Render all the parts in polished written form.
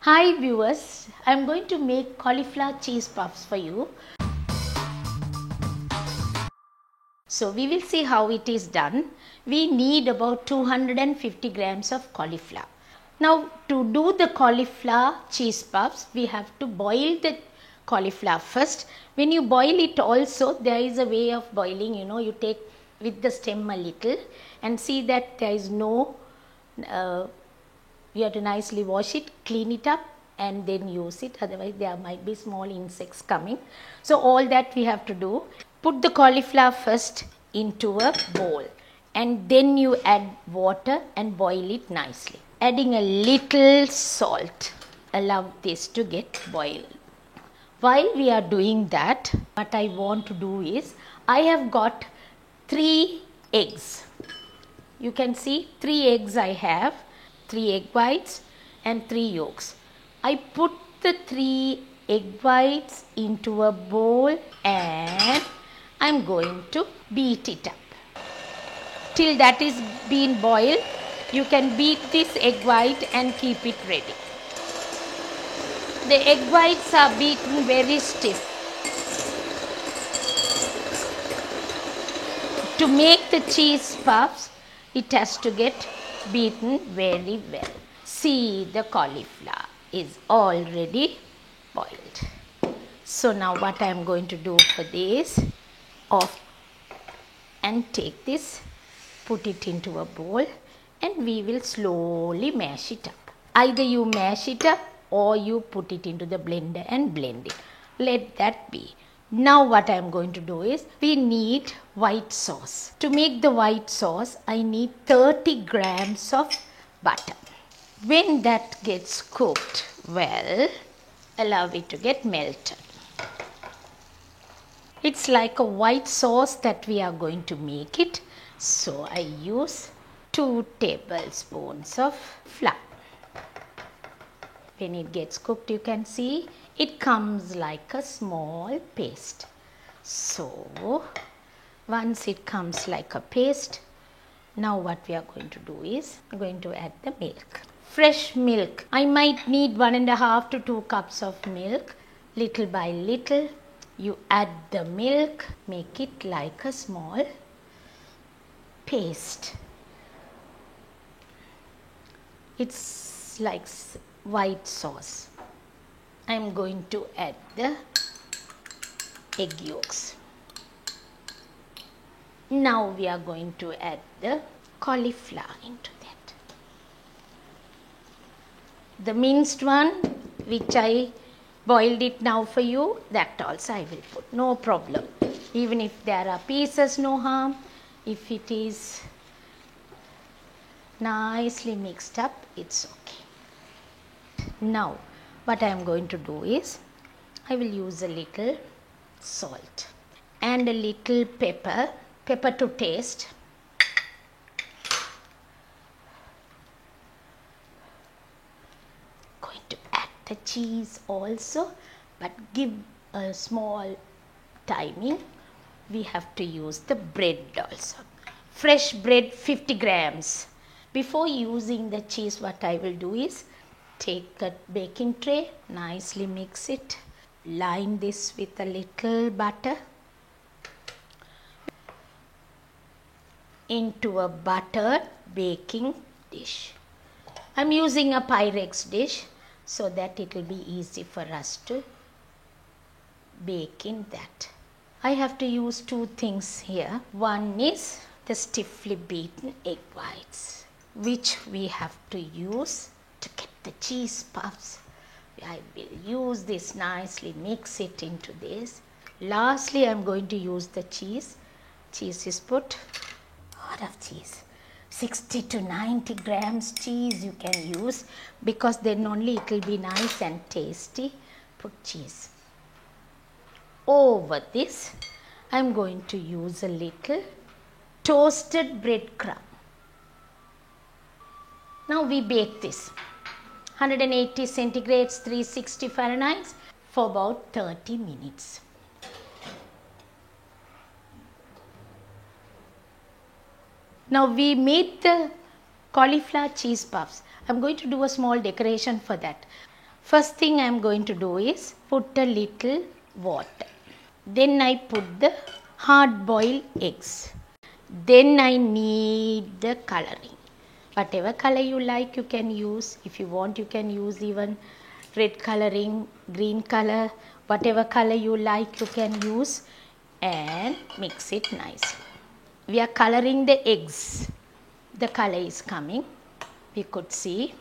Hi viewers, I am going to make cauliflower cheese puffs for you. So we will see how it is done. We need about 250 grams of cauliflower. Now to do the cauliflower cheese puffs, we have to boil the cauliflower first. When you boil it also, there is a way of boiling, you take with the stem a little and see that there is no you have to nicely wash it, clean it up and then use it, otherwise there might be small insects coming. So all that we have to do, put the cauliflower first into a bowl and then you add water and boil it nicely. Adding a little salt, allow this to get boiled. While we are doing that, what I want to do is, I have got 3 eggs. You can see 3 eggs I have. 3 egg whites and 3 yolks. I put the 3 egg whites into a bowl and I am going to beat it up. Till that is being boiled, you can beat this egg white and keep it ready. The egg whites are beaten very stiff. To make the cheese puffs, it has to get beaten very well. See, the cauliflower is already boiled. So now what I am going to do for this, off and take this, put it into a bowl and we will slowly mash it up. Either you mash it up or you put it into the blender and blend it. Let that be. Now what I am going to do is, we need white sauce. To make the white sauce, I need 30 grams of butter. When that gets cooked well, allow it to get melted. It's like a white sauce that we are going to make it. So I use 2 tablespoons of flour. When it gets cooked, you can see it comes like a small paste. So once it comes like a paste, now what we are going to do is, I'm going to add the milk. Fresh milk. I might need 1.5 to 2 cups of milk. Little by little, you add the milk, make it like a small paste. It's like white sauce. I am going to add the egg yolks. Now we are going to add the cauliflower into that. The minced one, which I boiled it now for you, that also I will put, no problem. Even if there are pieces, no harm. If it is nicely mixed up, it's okay. Now what I am going to do is, I will use a little salt and a little pepper to taste. Going to add the cheese also, but give a small timing. We have to use the bread also. Fresh bread 50 grams. Before using the cheese, what I will do is, take a baking tray, nicely mix it, line this with a little butter into a buttered baking dish. I am using a Pyrex dish so that it will be easy for us to bake in that. I have to use 2 things here. One is the stiffly beaten egg whites, which we have to use to get the cheese puffs. I will use this nicely, mix it into this. Lastly, I am going to use the cheese. Cheese is put, lot of cheese. 60 to 90 grams cheese you can use, because then only it will be nice and tasty. Put cheese. Over this, I am going to use a little toasted breadcrumb. Now we bake this. 180 centigrades, 360 Fahrenheit for about 30 minutes. Now we made the cauliflower cheese puffs. I'm going to do a small decoration for that. First thing I am going to do is put a little water. Then I put the hard boiled eggs. Then I need the coloring. Whatever color you like you can use. If you want you can use even red coloring, green color, whatever color you like you can use and mix it nicely. We are coloring the eggs. The color is coming. We could see.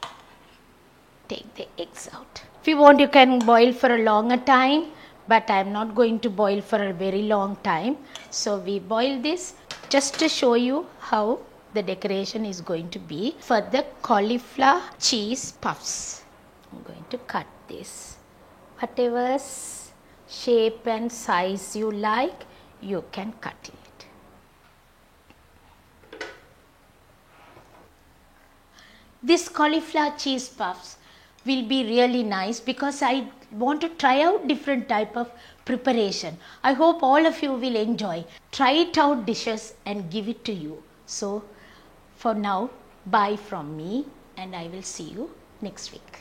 Take the eggs out. If you want you can boil for a longer time, but I am not going to boil for a very long time. So we boil this just to show you how the decoration is going to be for the cauliflower cheese puffs. I'm going to cut this. Whatever shape and size you like, you can cut it. This cauliflower cheese puffs will be really nice because I want to try out different type of preparation. I hope all of you will enjoy. Try it out dishes and give it to you. So for now, bye from me and I will see you next week.